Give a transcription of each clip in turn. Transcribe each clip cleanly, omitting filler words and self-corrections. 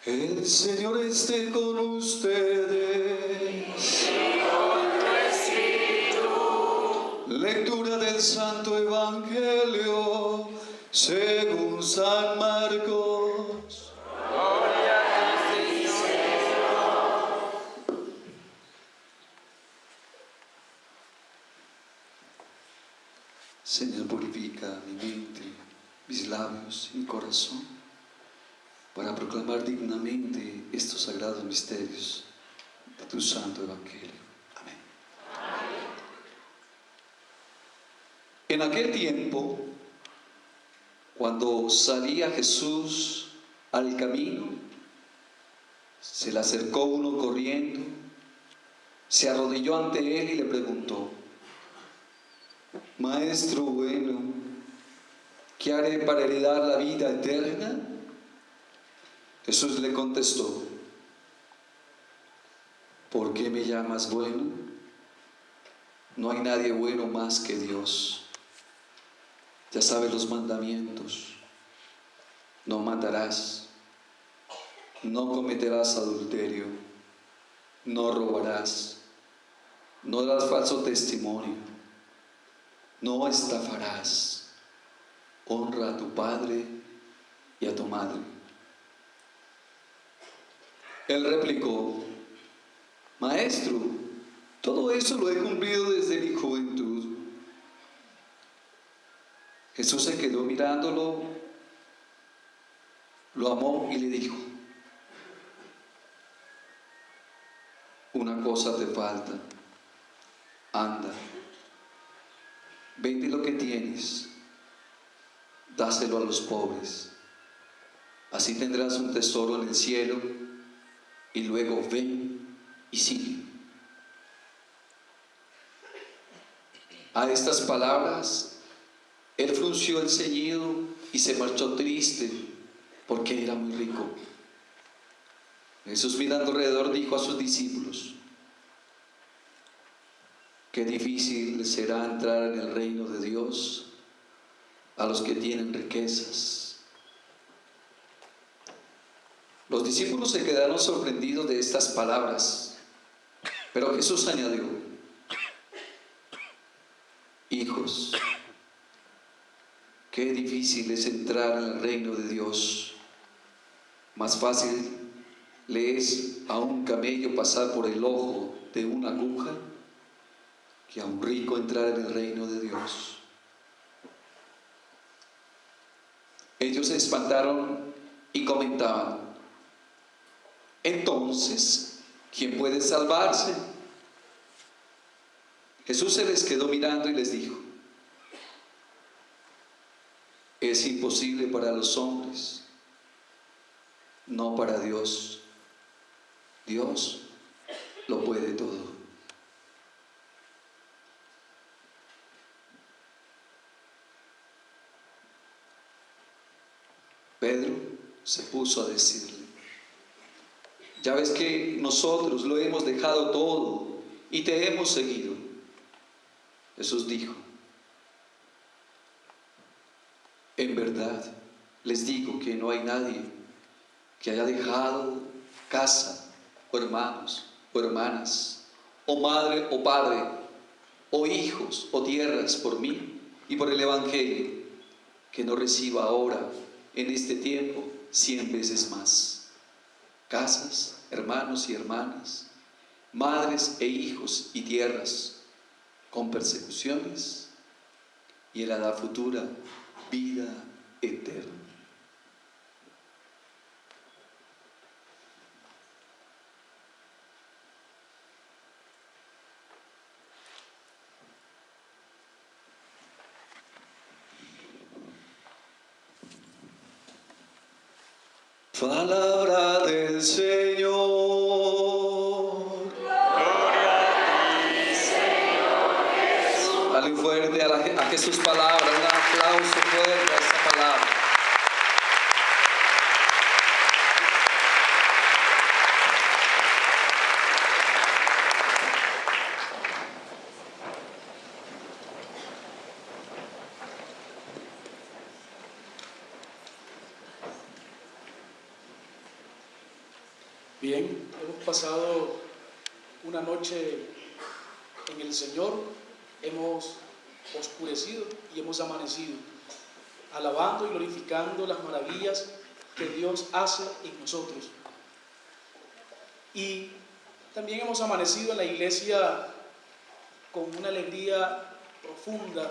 El Señor esté con ustedes. Y con tu espíritu. Lectura del Santo Evangelio según San Marcos. Gloria a ti, Señor. Señor, purifica mi mente, mis labios y mi corazón, para proclamar dignamente estos sagrados misterios de tu Santo Evangelio. Amén. En aquel tiempo, cuando salía Jesús al camino, se le acercó uno corriendo, se arrodilló ante él y le preguntó: Maestro bueno, ¿qué haré para heredar la vida eterna? Jesús le contestó: ¿por qué me llamas bueno? No hay nadie bueno más que Dios. Ya sabes los mandamientos: no matarás, no cometerás adulterio, no robarás, no darás falso testimonio, no estafarás, honra a tu padre y a tu madre. Él replicó: Maestro, todo eso lo he cumplido desde mi juventud. Jesús se quedó mirándolo, lo amó y le dijo: una cosa te falta. Anda, vende lo que tienes, dáselo a los pobres. Así tendrás un tesoro en el cielo, y luego ven y sigue. A estas palabras, él frunció el ceñido y se marchó triste, porque era muy rico. Jesús, mirando alrededor, dijo a sus discípulos: qué difícil será entrar en el reino de Dios a los que tienen riquezas. Los discípulos se quedaron sorprendidos de estas palabras, pero Jesús añadió: hijos, qué difícil es entrar en el reino de Dios. Más fácil le es a un camello pasar por el ojo de una aguja que a un rico entrar en el reino de Dios. Ellos se espantaron y comentaban: entonces, ¿quién puede salvarse? Jesús se les quedó mirando y les dijo: es imposible para los hombres, no para Dios. Dios lo puede todo. Pedro se puso a decirle: ya ves que nosotros lo hemos dejado todo y te hemos seguido. Jesús dijo: en verdad les digo que no hay nadie que haya dejado casa, o hermanos, o hermanas, o madre, o padre, o hijos, o tierras por mí y por el Evangelio, que no reciba ahora, en este tiempo, 100 veces más. Casas, hermanos y hermanas, madres e hijos y tierras, con persecuciones, y en la edad futura, vida eterna. Palabra del Señor. Gloria a ti, Señor Jesús. Dale fuerte a Jesús palabra, un aplauso fuerte a esa palabra. Bien, hemos pasado una noche en el Señor, hemos oscurecido y hemos amanecido, alabando y glorificando las maravillas que Dios hace en nosotros. Y también hemos amanecido en la iglesia con una alegría profunda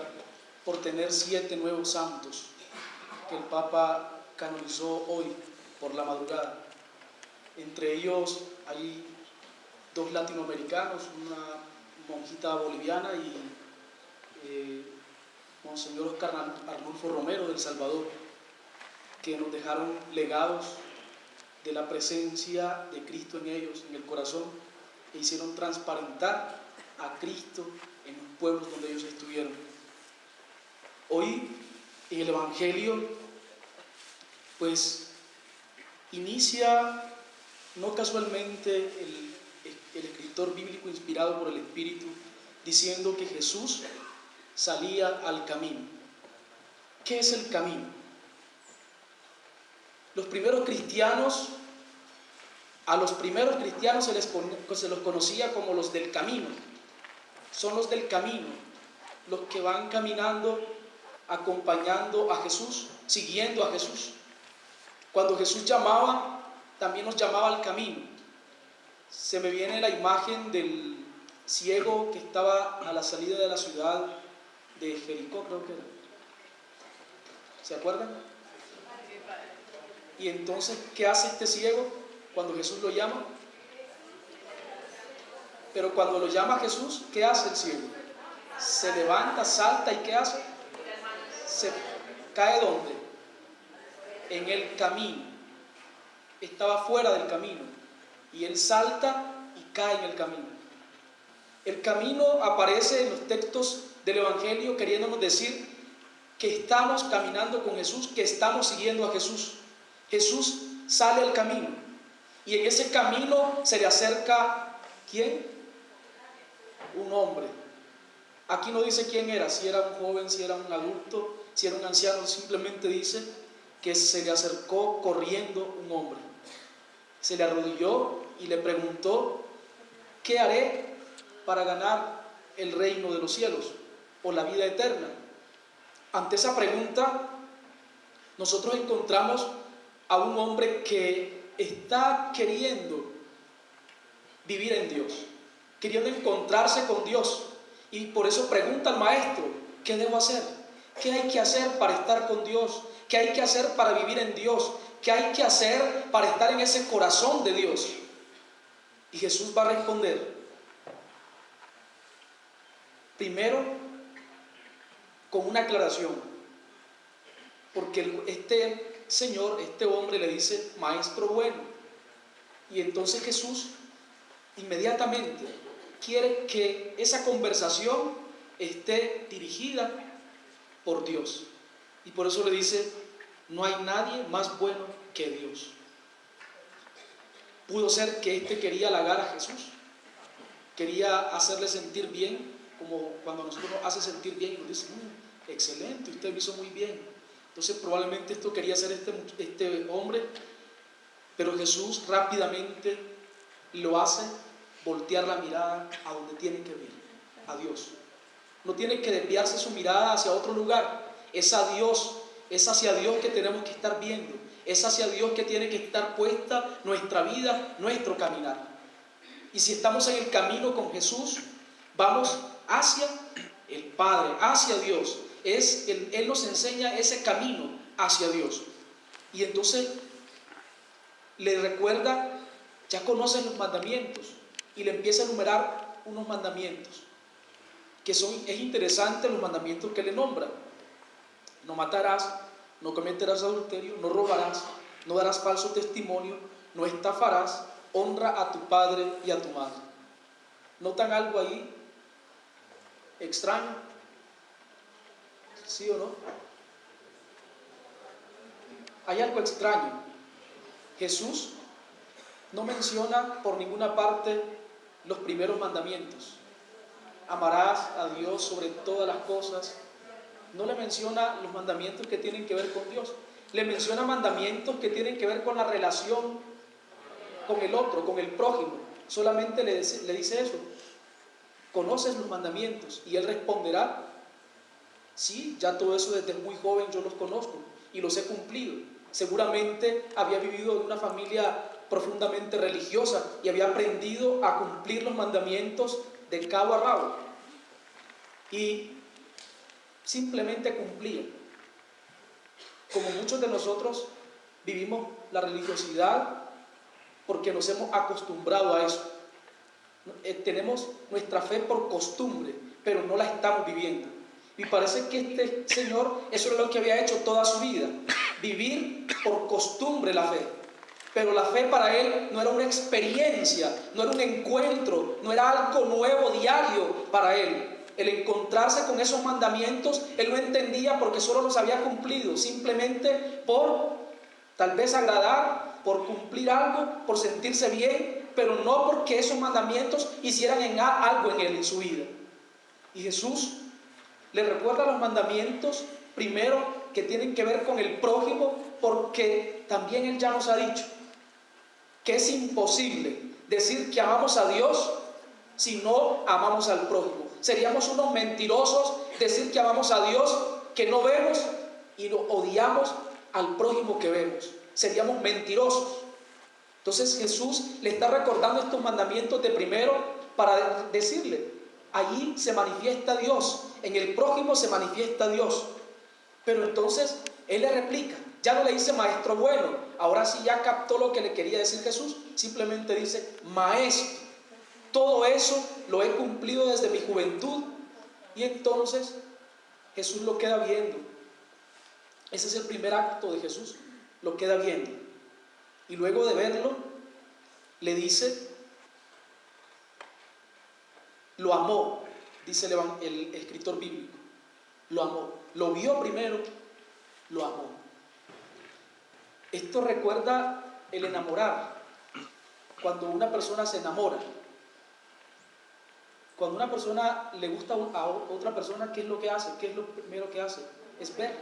por tener 7 nuevos santos que el Papa canonizó hoy por la madrugada. Entre ellos hay 2 latinoamericanos, una monjita boliviana y Monseñor Oscar Arnulfo Romero del Salvador, que nos dejaron legados de la presencia de Cristo en ellos, en el corazón, e hicieron transparentar a Cristo en los pueblos donde ellos estuvieron. Hoy en el Evangelio, pues inicia no casualmente el escritor bíblico inspirado por el Espíritu diciendo que Jesús salía al camino. ¿Qué es el camino? A los primeros cristianos se los conocía como los del camino. Son los del camino, los que van caminando, acompañando a Jesús, siguiendo a Jesús. Cuando Jesús llamaba, también nos llamaba al camino. Se me viene la imagen del ciego que estaba a la salida de la ciudad de Jericó, creo que era. ¿Se acuerdan? Y entonces, ¿qué hace este ciego cuando Jesús lo llama? Pero cuando lo llama Jesús, ¿qué hace el ciego? Se levanta, salta y ¿qué hace? Se cae ¿dónde? En el camino. Estaba fuera del camino y él salta y cae en el camino. El camino aparece en los textos del Evangelio queriéndonos decir que estamos caminando con Jesús, que estamos siguiendo a Jesús. Jesús sale al camino y en ese camino se le acerca ¿quién? Un hombre. Aquí no dice quién era, si era un joven, si era un adulto, si era un anciano, simplemente dice que se le acercó corriendo un hombre. Se le arrodilló y le preguntó: ¿qué haré para ganar el reino de los cielos o la vida eterna? Ante esa pregunta, nosotros encontramos a un hombre que está queriendo vivir en Dios, queriendo encontrarse con Dios, y por eso pregunta al maestro: ¿qué debo hacer? ¿Qué hay que hacer para estar con Dios? ¿Qué hay que hacer para vivir en Dios? ¿Qué hay que hacer para estar en ese corazón de Dios? Y Jesús va a responder, primero, con una aclaración, porque este señor, este hombre le dice: maestro bueno. Y entonces Jesús inmediatamente quiere que esa conversación esté dirigida por Dios. Y por eso le dice: no hay nadie más bueno que Dios. Pudo ser que este quería halagar a Jesús, quería hacerle sentir bien, como cuando nosotros nos hace sentir bien y nos dice: excelente, usted lo hizo muy bien. Entonces probablemente esto quería hacer este hombre, pero Jesús rápidamente lo hace voltear la mirada a donde tiene que ir, a Dios. No tiene que desviarse su mirada hacia otro lugar, es a Dios. Es hacia Dios que tenemos que estar viendo. Es hacia Dios que tiene que estar puesta nuestra vida, nuestro caminar. Y si estamos en el camino con Jesús, vamos hacia el Padre, hacia Dios. Él nos enseña ese camino hacia Dios. Y entonces le recuerda, ya conoces los mandamientos, y le empieza a enumerar unos mandamientos que es interesante los mandamientos que le nombra. No matarás, no cometerás adulterio, no robarás, no darás falso testimonio, no estafarás, honra a tu padre y a tu madre. ¿Notan algo ahí extraño? ¿Sí o no? Hay algo extraño. Jesús no menciona por ninguna parte los primeros mandamientos. Amarás a Dios sobre todas las cosas. No le menciona los mandamientos que tienen que ver con Dios. Le menciona mandamientos que tienen que ver con la relación con el otro, con el prójimo. Solamente le dice eso: ¿conoces los mandamientos? Y él responderá: sí, ya todo eso desde muy joven yo los conozco y los he cumplido. Seguramente había vivido en una familia profundamente religiosa y había aprendido a cumplir los mandamientos de cabo a rabo. Y simplemente cumplía. Como muchos de nosotros vivimos la religiosidad porque nos hemos acostumbrado a eso. Tenemos nuestra fe por costumbre, pero no la estamos viviendo. Y parece que este señor, eso es lo que había hecho toda su vida: vivir por costumbre la fe. Pero la fe para él no era una experiencia, no era un encuentro, no era algo nuevo diario para él. El encontrarse con esos mandamientos, él no entendía porque solo los había cumplido, simplemente por tal vez agradar, por cumplir algo, por sentirse bien, pero no porque esos mandamientos hicieran algo en él, en su vida. Y Jesús le recuerda los mandamientos, primero, que tienen que ver con el prójimo, porque también él ya nos ha dicho que es imposible decir que amamos a Dios si no amamos al prójimo. Seríamos unos mentirosos decir que amamos a Dios que no vemos y no odiamos al prójimo que vemos. Seríamos mentirosos. Entonces Jesús le está recordando estos mandamientos de primero para decirle: allí se manifiesta Dios, en el prójimo se manifiesta Dios. Pero entonces él le replica, ya no le dice maestro bueno, ahora sí ya captó lo que le quería decir Jesús, simplemente dice: maestro, todo eso lo he cumplido desde mi juventud. Y entonces Jesús lo queda viendo. Ese es el primer acto de Jesús, lo queda viendo. Y luego de verlo, le dice: lo amó, dice el escritor bíblico. Lo amó, lo vio primero, lo amó. Esto recuerda el enamorar. Cuando una persona se enamora, cuando una persona le gusta a otra persona, ¿qué es lo que hace? ¿Qué es lo primero que hace? Es ver.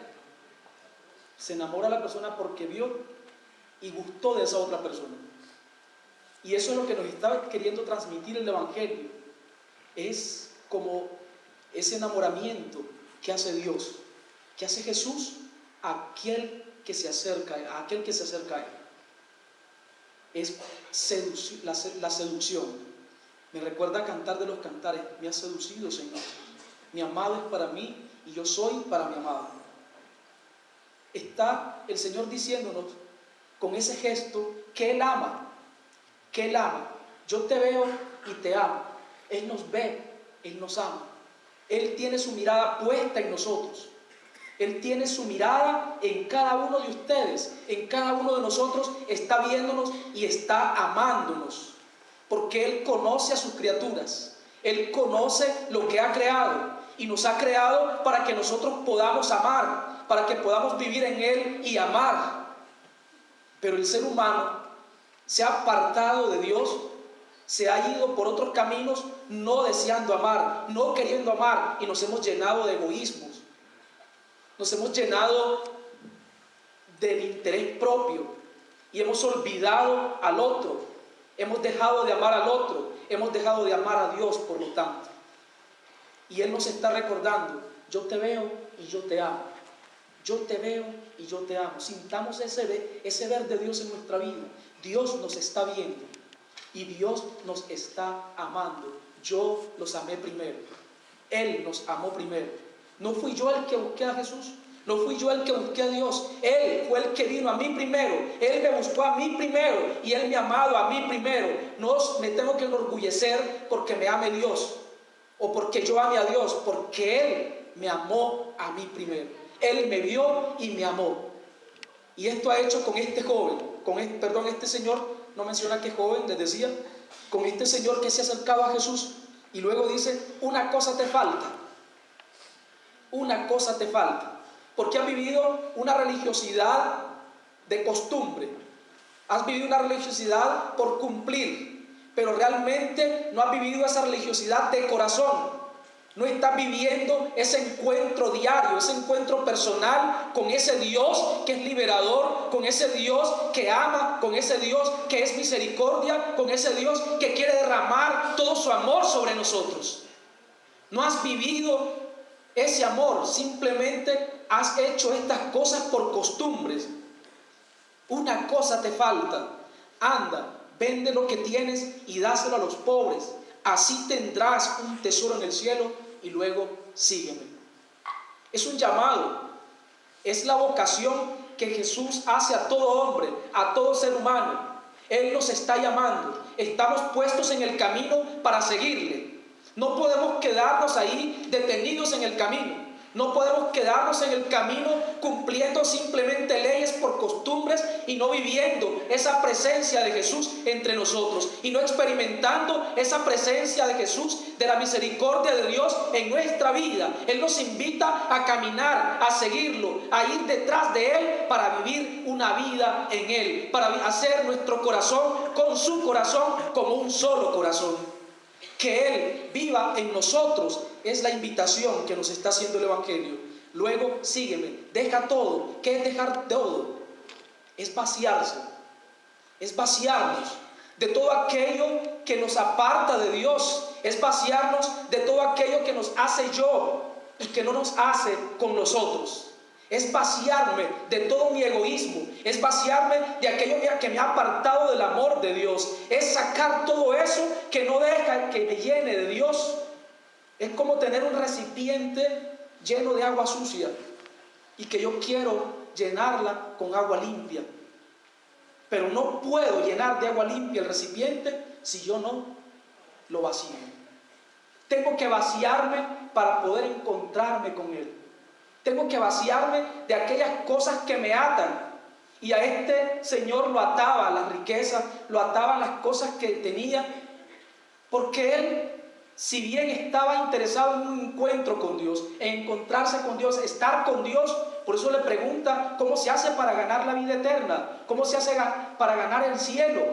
Se enamora a la persona porque vio y gustó de esa otra persona. Y eso es lo que nos está queriendo transmitir el Evangelio. Es como ese enamoramiento que hace Dios, que hace Jesús a aquel que se acerca a él. Es la seducción. Me recuerda a Cantar de los Cantares: me ha seducido, Señor. Mi amado es para mí y yo soy para mi amado. Está el Señor diciéndonos con ese gesto que Él ama, que Él ama. Yo te veo y te amo. Él nos ve, Él nos ama. Él tiene su mirada puesta en nosotros. Él tiene su mirada en cada uno de ustedes, en cada uno de nosotros. Está viéndonos y está amándonos, porque Él conoce a sus criaturas. Él conoce lo que ha creado y nos ha creado para que nosotros podamos amar, para que podamos vivir en Él y amar. Pero el ser humano se ha apartado de Dios, se ha ido por otros caminos, no deseando amar, no queriendo amar, y nos hemos llenado de egoísmos. Nos hemos llenado del interés propio y hemos olvidado al otro. Hemos dejado de amar al otro, hemos dejado de amar a Dios, por lo tanto. Y Él nos está recordando: yo te veo y yo te amo. Yo te veo y yo te amo. Sintamos ese ver de Dios en nuestra vida. Dios nos está viendo y Dios nos está amando. Yo los amé primero. Él nos amó primero. No fui yo el que busqué a Jesús, no fui yo el que busqué a Dios. Él fue el que vino a mí primero. Él me buscó a mí primero y Él me ha amado a mí primero. No me tengo que enorgullecer porque me ame Dios o porque yo ame a Dios, porque Él me amó a mí primero. Él me vio y me amó. Y esto ha hecho con este joven, este señor, no menciona qué joven, les decía, con este señor que se ha acercado a Jesús. Y luego dice: una cosa te falta. Una cosa te falta. Porque has vivido una religiosidad de costumbre. Has vivido una religiosidad por cumplir. Pero realmente no has vivido esa religiosidad de corazón. No estás viviendo ese encuentro diario, ese encuentro personal con ese Dios que es liberador, con ese Dios que ama, con ese Dios que es misericordia, con ese Dios que quiere derramar todo su amor sobre nosotros. No has vivido ese amor, simplemente has hecho estas cosas por costumbres. Una cosa te falta: anda, vende lo que tienes y dáselo a los pobres. Así tendrás un tesoro en el cielo y luego sígueme. Es un llamado, es la vocación que Jesús hace a todo hombre, a todo ser humano. Él nos está llamando, estamos puestos en el camino para seguirle. No podemos quedarnos ahí detenidos en el camino. No podemos quedarnos en el camino cumpliendo simplemente leyes por costumbres y no viviendo esa presencia de Jesús entre nosotros y no experimentando esa presencia de Jesús, de la misericordia de Dios en nuestra vida. Él nos invita a caminar, a seguirlo, a ir detrás de Él para vivir una vida en Él, para hacer nuestro corazón con su corazón como un solo corazón. Que Él viva en nosotros es la invitación que nos está haciendo el Evangelio. Luego sígueme, deja todo. ¿Qué es dejar todo? Es vaciarse, es vaciarnos de todo aquello que nos aparta de Dios, es vaciarnos de todo aquello que nos hace yo y que no nos hace con los otros. Es vaciarme de todo mi egoísmo, es vaciarme de aquello que me ha apartado del amor de Dios, es sacar todo eso que no deja que me llene de Dios. Es como tener un recipiente lleno de agua sucia y que yo quiero llenarla con agua limpia, pero no puedo llenar de agua limpia el recipiente si yo no lo vacío. Tengo que vaciarme para poder encontrarme con Él. Tengo que vaciarme de aquellas cosas que me atan. Y a este señor lo ataba a las riquezas, lo ataba a las cosas que tenía, porque él, si bien estaba interesado en un encuentro con Dios, en encontrarse con Dios, estar con Dios, por eso le pregunta cómo se hace para ganar la vida eterna, cómo se hace para ganar el cielo,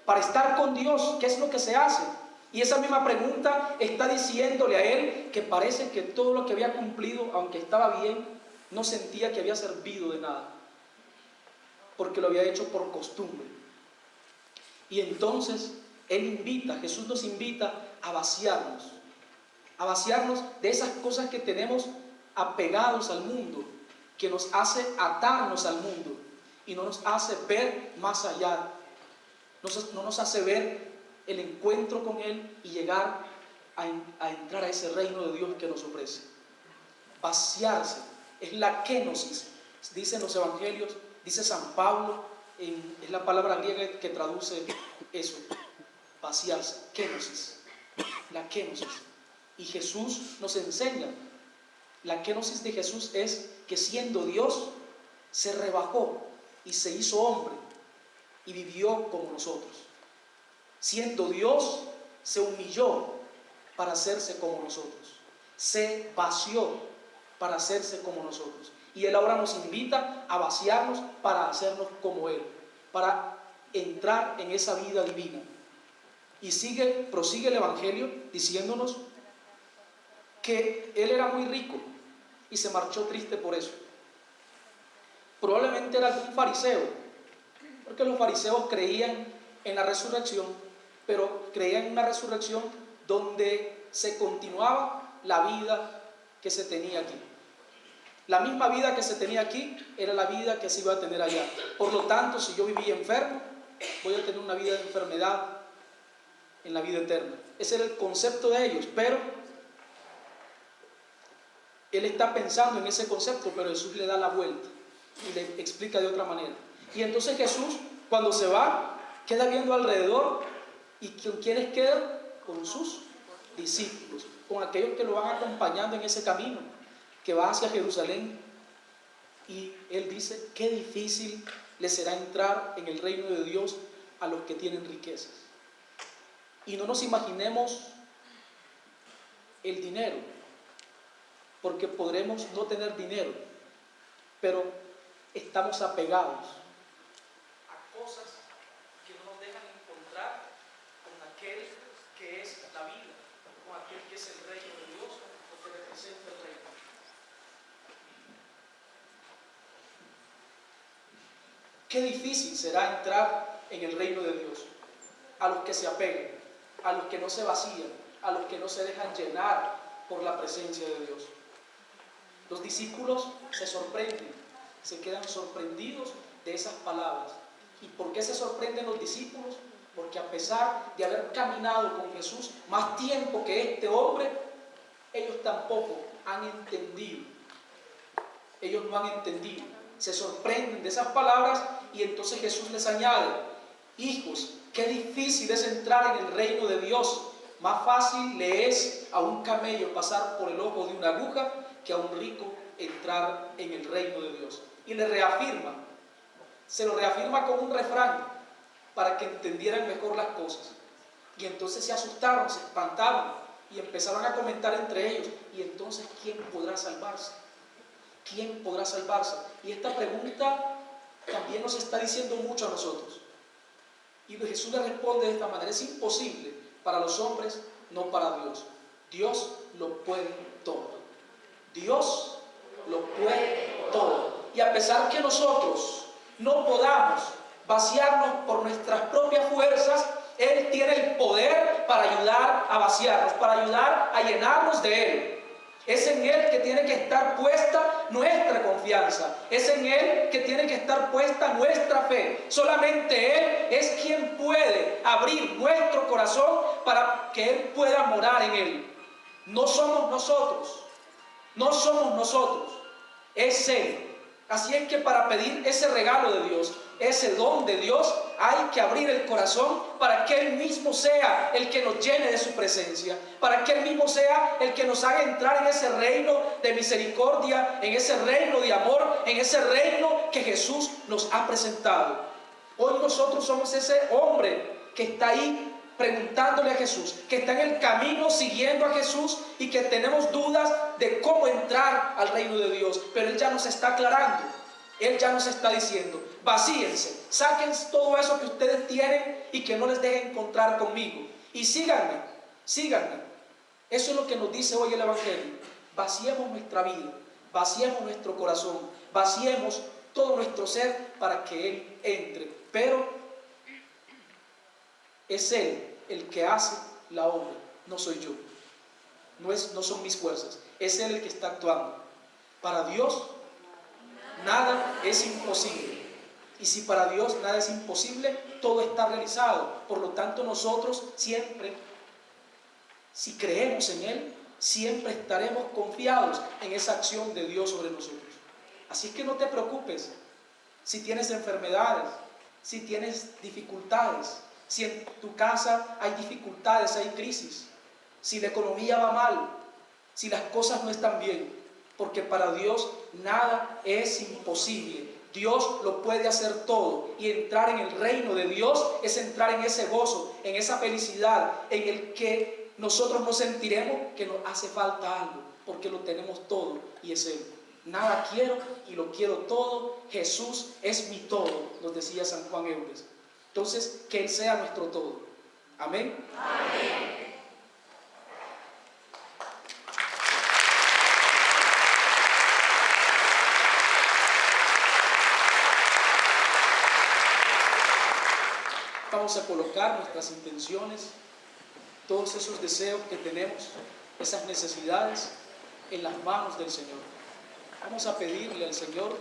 para estar con Dios, ¿qué es lo que se hace? Y esa misma pregunta está diciéndole a él que parece que todo lo que había cumplido, aunque estaba bien, no sentía que había servido de nada, porque lo había hecho por costumbre. Y entonces Jesús nos invita a vaciarnos de esas cosas que tenemos apegados al mundo, que nos hace atarnos al mundo y no nos hace ver más allá, no nos hace ver el encuentro con Él y llegar a entrar a ese reino de Dios que nos ofrece. Vaciarse es la kenosis, dicen los evangelios, dice San Pablo, es la palabra griega que traduce eso, vaciarse, kenosis, la kenosis. Y Jesús nos enseña, la kenosis de Jesús es que siendo Dios, se rebajó y se hizo hombre y vivió como nosotros. Siendo Dios, se humilló para hacerse como nosotros. Se vació para hacerse como nosotros. Y Él ahora nos invita a vaciarnos para hacernos como Él, para entrar en esa vida divina. Y prosigue el Evangelio diciéndonos que Él era muy rico y se marchó triste por eso. Probablemente era algún fariseo, porque los fariseos creían en la resurrección, pero creían en una resurrección donde se continuaba la vida que se tenía aquí. La misma vida que se tenía aquí era la vida que se iba a tener allá. Por lo tanto, si yo vivía enfermo, voy a tener una vida de enfermedad en la vida eterna. Ese era el concepto de ellos, pero él está pensando en ese concepto, pero Jesús le da la vuelta y le explica de otra manera. Y entonces Jesús, cuando se va, queda viendo alrededor. ¿Y con quiénes queda? Con sus discípulos, con aquellos que lo van acompañando en ese camino que va hacia Jerusalén. Y Él dice, qué difícil les será entrar en el reino de Dios a los que tienen riquezas. Y no nos imaginemos el dinero, porque podremos no tener dinero, pero estamos apegados a cosas que no nos dejan encontrar con aquel que es la vida, con aquel que es el reino de Dios, con que representa el reino. Qué difícil será entrar en el reino de Dios. A los que se apegan, a los que no se vacían, a los que no se dejan llenar por la presencia de Dios. Los discípulos se sorprenden, se quedan sorprendidos de esas palabras. ¿Y por qué se sorprenden los discípulos? Porque a pesar de haber caminado con Jesús más tiempo que este hombre, ellos tampoco han entendido. Ellos no han entendido. Se sorprenden de esas palabras y entonces Jesús les añade: hijos, qué difícil es entrar en el reino de Dios. Más fácil le es a un camello pasar por el ojo de una aguja que a un rico entrar en el reino de Dios. Y le reafirma, se lo reafirma con un refrán para que entendieran mejor las cosas. Y entonces se asustaron, se espantaron y empezaron a comentar entre ellos: ¿y entonces quién podrá salvarse? ¿Quién podrá salvarse? Y esta pregunta también nos está diciendo mucho a nosotros. Y Jesús le responde de esta manera: es imposible para los hombres, no para Dios. Dios lo puede todo. Dios lo puede todo. Y a pesar que nosotros no podamos vaciarnos por nuestras propias fuerzas, Él tiene el poder para ayudar a vaciarnos, para ayudar a llenarnos de Él. Es en Él que tiene que estar puesta nuestra confianza. Es en Él que tiene que estar puesta nuestra fe. Solamente Él es quien puede abrir nuestro corazón para que Él pueda morar en Él. No somos nosotros. No somos nosotros. Es Él. Así es que para pedir ese regalo de Dios, ese don de Dios, hay que abrir el corazón para que Él mismo sea el que nos llene de su presencia, para que Él mismo sea el que nos haga entrar en ese reino de misericordia, en ese reino de amor, en ese reino que Jesús nos ha presentado. Hoy nosotros somos ese hombre que está ahí preguntándole a Jesús, que está en el camino siguiendo a Jesús y que tenemos dudas de cómo entrar al reino de Dios, pero Él ya nos está aclarando. Él ya nos está diciendo: vacíense, saquen todo eso que ustedes tienen y que no les dejen encontrar conmigo y síganme, síganme. Eso es lo que nos dice hoy el Evangelio. Vaciemos nuestra vida, vaciemos nuestro corazón, vaciemos todo nuestro ser para que Él entre. Pero es Él el que hace la obra, no soy yo, no son mis fuerzas, es Él el que está actuando. Para Dios nada es imposible. Y si para Dios nada es imposible, todo está realizado. Por lo tanto, nosotros siempre, si creemos en Él, siempre estaremos confiados en esa acción de Dios sobre nosotros. Así que no te preocupes si tienes enfermedades, si tienes dificultades, si en tu casa hay dificultades, hay crisis, si la economía va mal, si las cosas no están bien, porque para Dios nada es imposible. Dios lo puede hacer todo, y entrar en el reino de Dios es entrar en ese gozo, en esa felicidad, en el que nosotros nos sentiremos que nos hace falta algo, porque lo tenemos todo y es Él. Nada quiero y lo quiero todo. Jesús es mi todo, nos decía San Juan Eudes. Entonces, que Él sea nuestro todo. Amén. Amén. Vamos a colocar nuestras intenciones, todos esos deseos que tenemos, esas necesidades, en las manos del Señor. Vamos a pedirle al Señor